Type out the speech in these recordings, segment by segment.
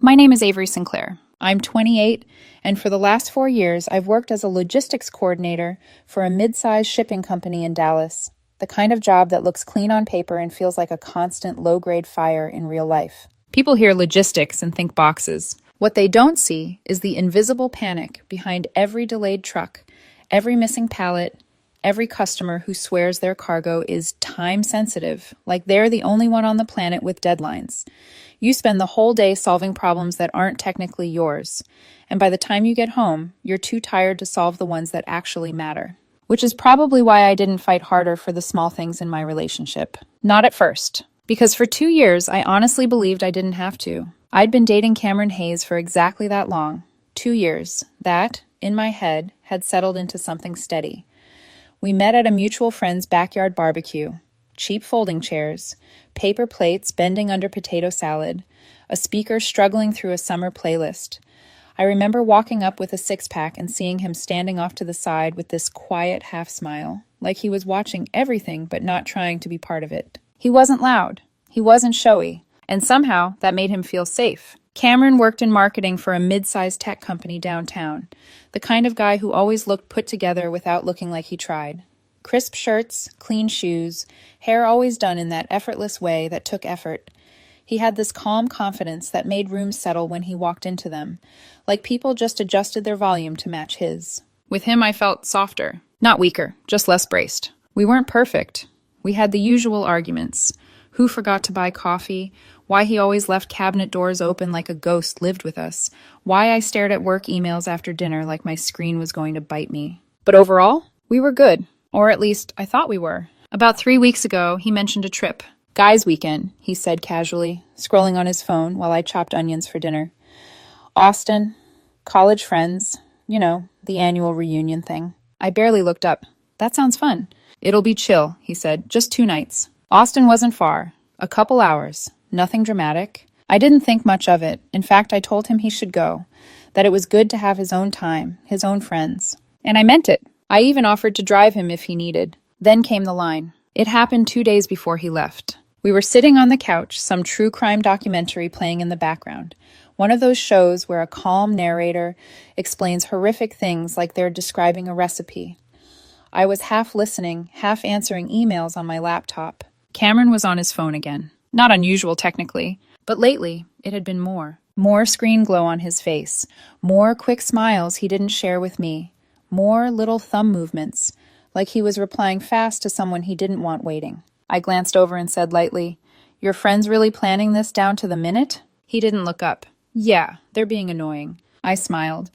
My name is Avery Sinclair. I'm 28, and for the last 4 years, I've worked as a logistics coordinator for a mid-sized shipping company in Dallas, the kind of job that looks clean on paper and feels like a constant low-grade fire in real life. People hear logistics and think boxes. What they don't see is the invisible panic behind every delayed truck, every missing pallet, every customer who swears their cargo is time-sensitive, like they're the only one on the planet with deadlines. You spend the whole day solving problems that aren't technically yours, and by the time you get home, you're too tired to solve the ones that actually matter. Which is probably why I didn't fight harder for the small things in my relationship. Not at first. Because for 2 years, I honestly believed I didn't have to. I'd been dating Cameron Hayes for exactly that long. 2 years. That, in my head, had settled into something steady. We met at a mutual friend's backyard barbecue. Cheap folding chairs, paper plates bending under potato salad, a speaker struggling through a summer playlist. I remember walking up with a six-pack and seeing him standing off to the side with this quiet half-smile, like he was watching everything but not trying to be part of it. He wasn't loud. He wasn't showy. And somehow, that made him feel safe. Cameron worked in marketing for a mid-sized tech company downtown, the kind of guy who always looked put together without looking like he tried. Crisp shirts, clean shoes, hair always done in that effortless way that took effort. He had this calm confidence that made rooms settle when he walked into them, like people just adjusted their volume to match his. With him, I felt softer, not weaker, just less braced. We weren't perfect. We had the usual arguments. Who forgot to buy coffee? Why he always left cabinet doors open like a ghost lived with us? Why I stared at work emails after dinner like my screen was going to bite me? But overall, we were good. Or at least, I thought we were. About 3 weeks ago, he mentioned a trip. Guys' weekend, he said casually, scrolling on his phone while I chopped onions for dinner. Austin, college friends, the annual reunion thing. I barely looked up. That sounds fun. It'll be chill, he said, just 2 nights. Austin wasn't far. A couple hours. Nothing dramatic. I didn't think much of it. In fact, I told him he should go. That it was good to have his own time, his own friends. And I meant it. I even offered to drive him if he needed. Then came the line. It happened 2 days before he left. We were sitting on the couch, some true crime documentary playing in the background. One of those shows where a calm narrator explains horrific things like they're describing a recipe. I was half listening, half answering emails on my laptop. Cameron was on his phone again. Not unusual, technically, but lately it had been more. More screen glow on his face. More quick smiles he didn't share with me. More little thumb movements, like he was replying fast to someone he didn't want waiting. I glanced over and said lightly, "Your friend's really planning this down to the minute?" He didn't look up. "Yeah, they're being annoying." I smiled.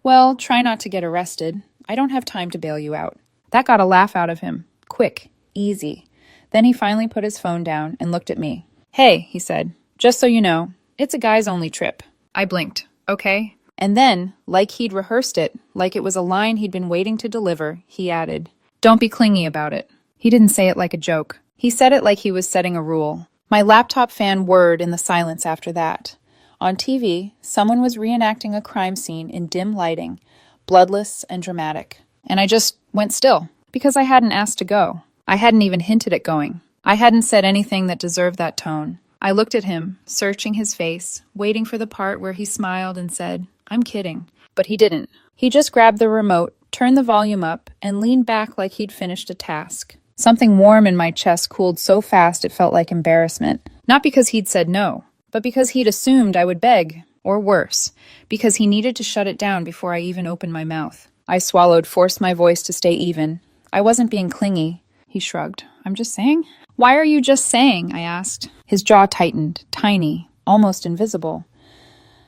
"Well, try not to get arrested. I don't have time to bail you out." That got a laugh out of him. Quick, easy. Then he finally put his phone down and looked at me. "Hey," he said, "just so you know, it's a guys-only trip." I blinked. "Okay." And then, like he'd rehearsed it, like it was a line he'd been waiting to deliver, he added, "Don't be clingy about it." He didn't say it like a joke. He said it like he was setting a rule. My laptop fan whirred in the silence after that. On TV, someone was reenacting a crime scene in dim lighting, bloodless and dramatic. And I just went still, because I hadn't asked to go. I hadn't even hinted at going. I hadn't said anything that deserved that tone. I looked at him, searching his face, waiting for the part where he smiled and said, "I'm kidding." But he didn't. He just grabbed the remote, turned the volume up, and leaned back like he'd finished a task. Something warm in my chest cooled so fast it felt like embarrassment. Not because he'd said no, but because he'd assumed I would beg, or worse, because he needed to shut it down before I even opened my mouth. I swallowed, forced my voice to stay even. I wasn't being clingy. He shrugged. "I'm just saying." "Why are you just saying?" I asked. His jaw tightened, tiny, almost invisible.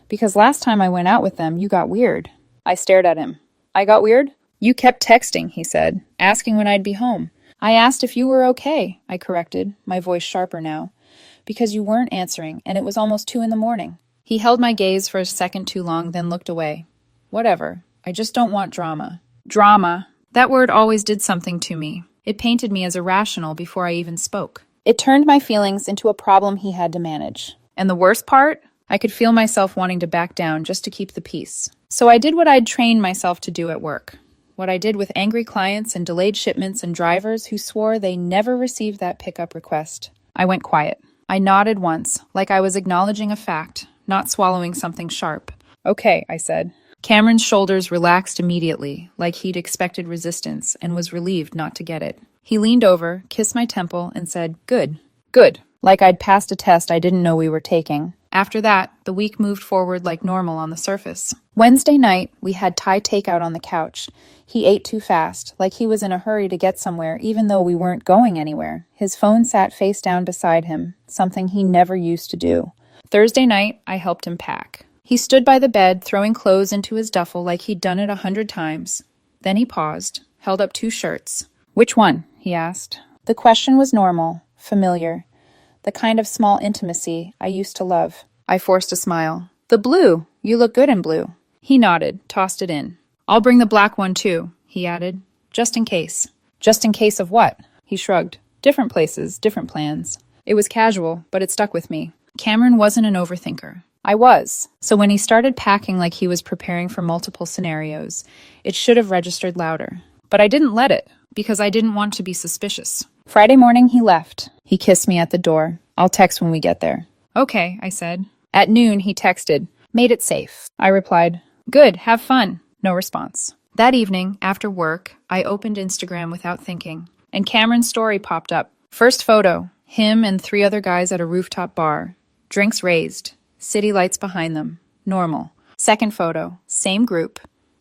"Because last time I went out with them, you got weird." I stared at him. "I got weird?" "You kept texting," he said, asking when I'd be home. "I asked if you were okay," I corrected, my voice sharper now. "Because you weren't answering, and it was almost 2 a.m. He held my gaze for a second too long, then looked away. "Whatever. I just don't want drama." Drama. That word always did something to me. It painted me as irrational before I even spoke. It turned my feelings into a problem he had to manage. And the worst part? I could feel myself wanting to back down just to keep the peace. So I did what I'd trained myself to do at work. What I did with angry clients and delayed shipments and drivers who swore they never received that pickup request. I went quiet. I nodded once, like I was acknowledging a fact, not swallowing something sharp. Okay, I said. Cameron's shoulders relaxed immediately, like he'd expected resistance and was relieved not to get it. He leaned over, kissed my temple, and said, "Good. Good." Like I'd passed a test I didn't know we were taking. After that, the week moved forward like normal on the surface. Wednesday night, we had Thai takeout on the couch. He ate too fast, like he was in a hurry to get somewhere, even though we weren't going anywhere. His phone sat face down beside him, something he never used to do. Thursday night, I helped him pack. He stood by the bed, throwing clothes into his duffel like he'd done it 100 times. Then he paused, held up 2 shirts. "Which one?" he asked. The question was normal, familiar. The kind of small intimacy I used to love. I forced a smile. "The blue. You look good in blue." He nodded, tossed it in. "I'll bring the black one too," he added. "Just in case." "Just in case of what?" He shrugged. "Different places, different plans." It was casual, but it stuck with me. Cameron wasn't an overthinker. I was. So when he started packing like he was preparing for multiple scenarios, it should have registered louder. But I didn't let it, because I didn't want to be suspicious. Friday morning, he left. He kissed me at the door. "I'll text when we get there." "Okay," I said. At noon, he texted, "Made it safe." I replied, "Good, have fun." No response. That evening, after work, I opened Instagram without thinking, and Cameron's story popped up. First photo, him and 3 other guys at a rooftop bar. Drinks raised. City lights behind them. Normal. Second photo, same group,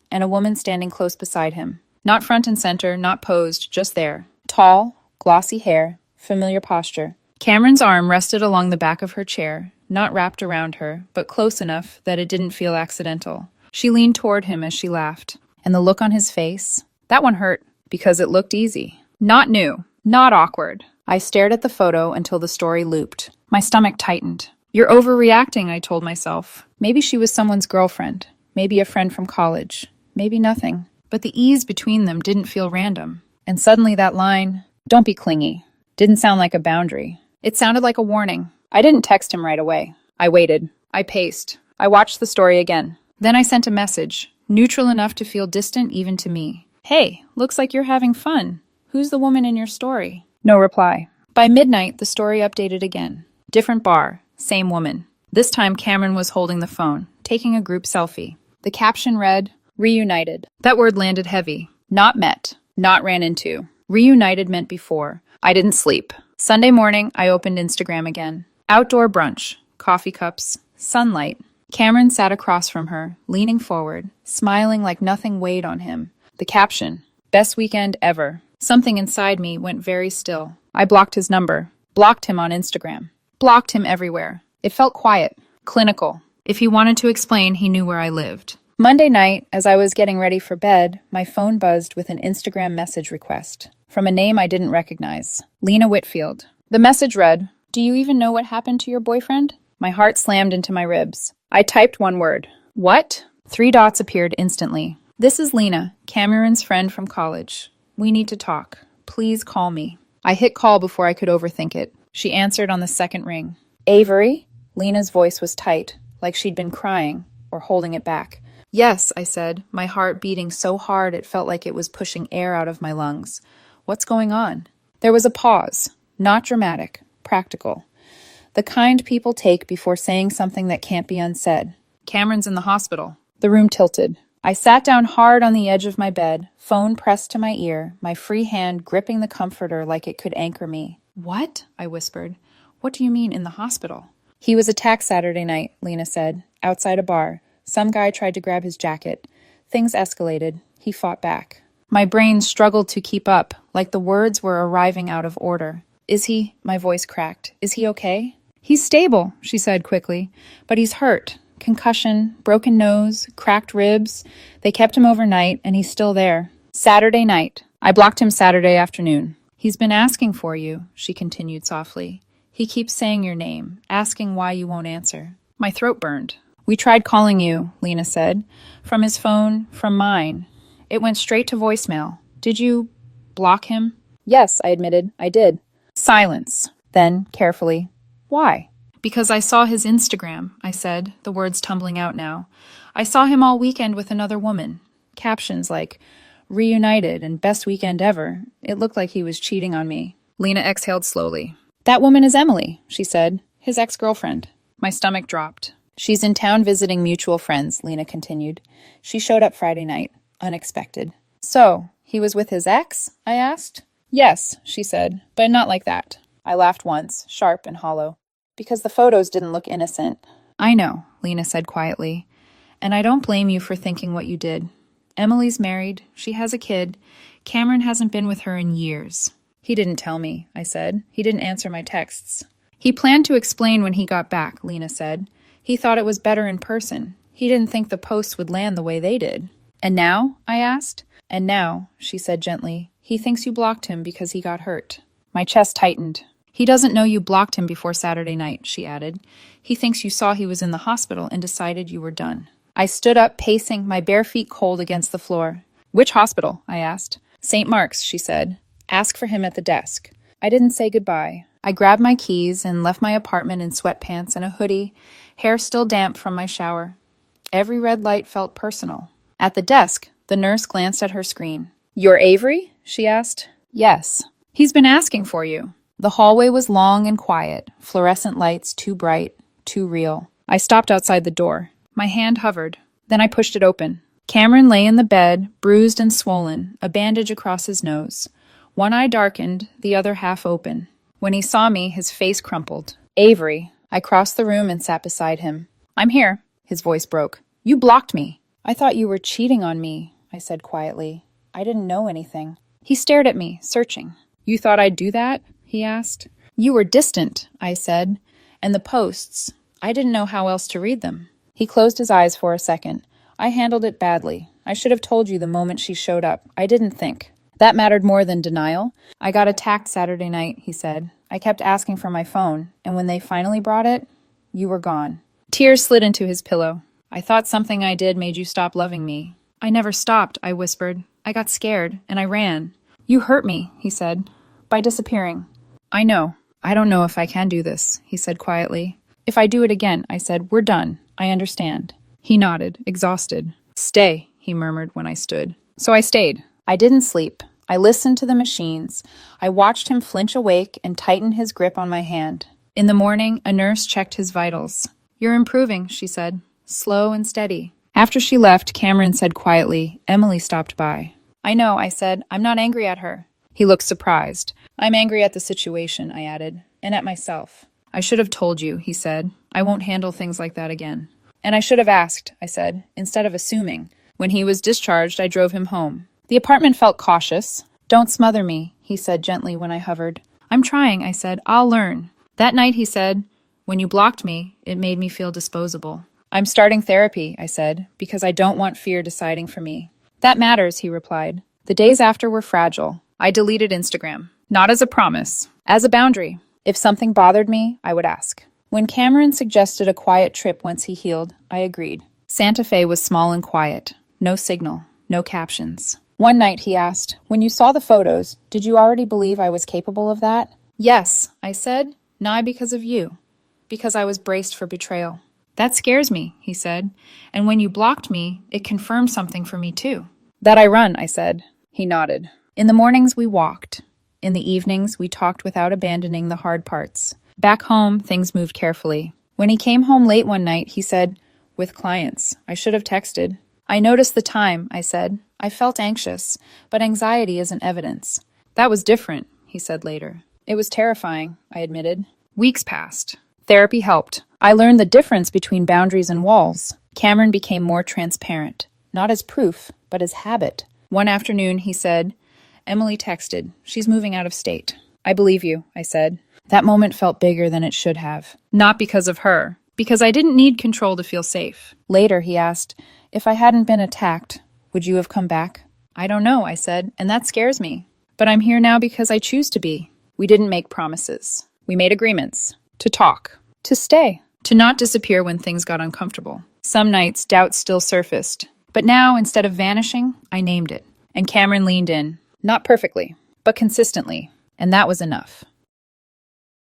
and a woman standing close beside him. Not front and center, not posed, just there. Tall, glossy hair, familiar posture. Cameron's arm rested along the back of her chair, not wrapped around her, but close enough that it didn't feel accidental. She leaned toward him as she laughed. And the look on his face, that one hurt, because it looked easy. Not new, not awkward. I stared at the photo until the story looped. My stomach tightened. "You're overreacting," I told myself. Maybe she was someone's girlfriend. Maybe a friend from college. Maybe nothing. But the ease between them didn't feel random. And suddenly that line, "Don't be clingy," didn't sound like a boundary. It sounded like a warning. I didn't text him right away. I waited. I paced. I watched the story again. Then I sent a message, neutral enough to feel distant even to me. "Hey, looks like you're having fun. Who's the woman in your story?" No reply. By midnight, the story updated again. Different bar. Same woman. This time Cameron was holding the phone, taking a group selfie. The caption read, "Reunited." That word landed heavy. Not met. Not ran into. Reunited meant before. I didn't sleep. Sunday morning, I opened Instagram again. Outdoor brunch. Coffee cups. Sunlight. Cameron sat across from her, leaning forward, smiling like nothing weighed on him. The caption, "Best weekend ever." Something inside me went very still. I blocked his number. Blocked him on Instagram. Blocked him everywhere. It felt quiet, clinical. If he wanted to explain, he knew where I lived. Monday night, as I was getting ready for bed, my phone buzzed with an Instagram message request from a name I didn't recognize. Lena Whitfield. The message read, "Do you even know what happened to your boyfriend?" My heart slammed into my ribs. I typed one word. "What?" 3 dots appeared instantly. "This is Lena, Cameron's friend from college. We need to talk. Please call me." I hit call before I could overthink it. She answered on the second ring. "Avery?" Lena's voice was tight, like she'd been crying or holding it back. "Yes," I said, my heart beating so hard it felt like it was pushing air out of my lungs. "What's going on?" There was a pause. Not dramatic, practical. The kind people take before saying something that can't be unsaid. "Cameron's in the hospital." The room tilted. I sat down hard on the edge of my bed, phone pressed to my ear, my free hand gripping the comforter like it could anchor me. "What?" I whispered. "What do you mean, in the hospital?" "He was attacked Saturday night," Lena said, "outside a bar. Some guy tried to grab his jacket. Things escalated. He fought back." My brain struggled to keep up, like the words were arriving out of order. "Is he?" My voice cracked. "Is he okay?" "He's stable," she said quickly, "but he's hurt. Concussion, broken nose, cracked ribs. They kept him overnight, and he's still there." Saturday night. I blocked him Saturday afternoon. "He's been asking for you," she continued softly. "He keeps saying your name, asking why you won't answer." My throat burned. "We tried calling you," Lena said. "From his phone, from mine. It went straight to voicemail. Did you block him?" "Yes," I admitted. "I did." Silence. Then, carefully, "Why?" "Because I saw his Instagram," I said, the words tumbling out now. "I saw him all weekend with another woman. Captions like, 'Reunited' and 'Best weekend ever.' It looked like he was cheating on me." Lena exhaled slowly. "That woman is Emily," she said, "his ex-girlfriend." My stomach dropped. She's in town visiting mutual friends, Lena continued. She showed up Friday night. Unexpected. So, he was with his ex? I asked. Yes, she said, but not like that. I laughed once, sharp and hollow, because the photos didn't look innocent. I know, Lena said quietly, and I don't blame you for thinking what you did. Emily's married. She has a kid. Cameron hasn't been with her in years. He didn't tell me, I said. He didn't answer my texts. He planned to explain when he got back, Lena said. He thought it was better in person. He didn't think the posts would land the way they did. And now? I asked. And now, she said gently, he thinks you blocked him because he got hurt. My chest tightened. He doesn't know you blocked him before Saturday night, she added. He thinks you saw he was in the hospital and decided you were done. I stood up, pacing, my bare feet cold against the floor. Which hospital? I asked. St. Mark's, she said. Ask for him at the desk. I didn't say goodbye. I grabbed my keys and left my apartment in sweatpants and a hoodie, hair still damp from my shower. Every red light felt personal. At the desk, the nurse glanced at her screen. You're Avery? She asked. Yes. He's been asking for you. The hallway was long and quiet, fluorescent lights too bright, too real. I stopped outside the door. My hand hovered. Then I pushed it open. Cameron lay in the bed, bruised and swollen, a bandage across his nose. One eye darkened, the other half open. When he saw me, his face crumpled. Avery. I crossed the room and sat beside him. I'm here. His voice broke. You blocked me. I thought you were cheating on me, I said quietly. I didn't know anything. He stared at me, searching. You thought I'd do that? He asked. You were distant, I said. And the posts. I didn't know how else to read them. He closed his eyes for a second. I handled it badly. I should have told you the moment she showed up. I didn't think. That mattered more than denial. I got attacked Saturday night, he said. I kept asking for my phone, and when they finally brought it, you were gone. Tears slid into his pillow. I thought something I did made you stop loving me. I never stopped, I whispered. I got scared, and I ran. You hurt me, he said, by disappearing. I know. I don't know if I can do this, he said quietly. If I do it again, I said, we're done. I understand. He nodded, exhausted. Stay, he murmured when I stood. So I stayed. I didn't sleep. I listened to the machines. I watched him flinch awake and tighten his grip on my hand. In the morning, a nurse checked his vitals. You're improving, she said, slow and steady. After she left, Cameron said quietly, Emily stopped by. I know, I said. I'm not angry at her. He looked surprised. I'm angry at the situation, I added, and at myself. I should have told you, he said. I won't handle things like that again. And I should have asked, I said, instead of assuming. When he was discharged, I drove him home. The apartment felt cautious. Don't smother me, he said gently when I hovered. I'm trying, I said. I'll learn. That night, he said, when you blocked me, it made me feel disposable. I'm starting therapy, I said, because I don't want fear deciding for me. That matters, he replied. The days after were fragile. I deleted Instagram. Not as a promise, as a boundary. If something bothered me, I would ask. When Cameron suggested a quiet trip once he healed, I agreed. Santa Fe was small and quiet. No signal, no captions. One night he asked, when you saw the photos, did you already believe I was capable of that? Yes, I said, not because of you, because I was braced for betrayal. That scares me, he said, and when you blocked me, it confirmed something for me too. That I run, I said. He nodded. In the mornings we walked. In the evenings we talked without abandoning the hard parts. Back home, things moved carefully. When he came home late one night, he said, with clients. I should have texted. I noticed the time, I said. I felt anxious, but anxiety isn't evidence. That was different, he said later. It was terrifying, I admitted. Weeks passed. Therapy helped. I learned the difference between boundaries and walls. Cameron became more transparent, not as proof, but as habit. One afternoon, he said, Emily texted. She's moving out of state. I believe you, I said. That moment felt bigger than it should have. Not because of her, because I didn't need control to feel safe. Later, he asked, if I hadn't been attacked, would you have come back? I don't know, I said, and that scares me. But I'm here now because I choose to be. We didn't make promises. We made agreements. To talk. To stay. To not disappear when things got uncomfortable. Some nights, doubts still surfaced. But now, instead of vanishing, I named it. And Cameron leaned in. Not perfectly, but consistently. And that was enough.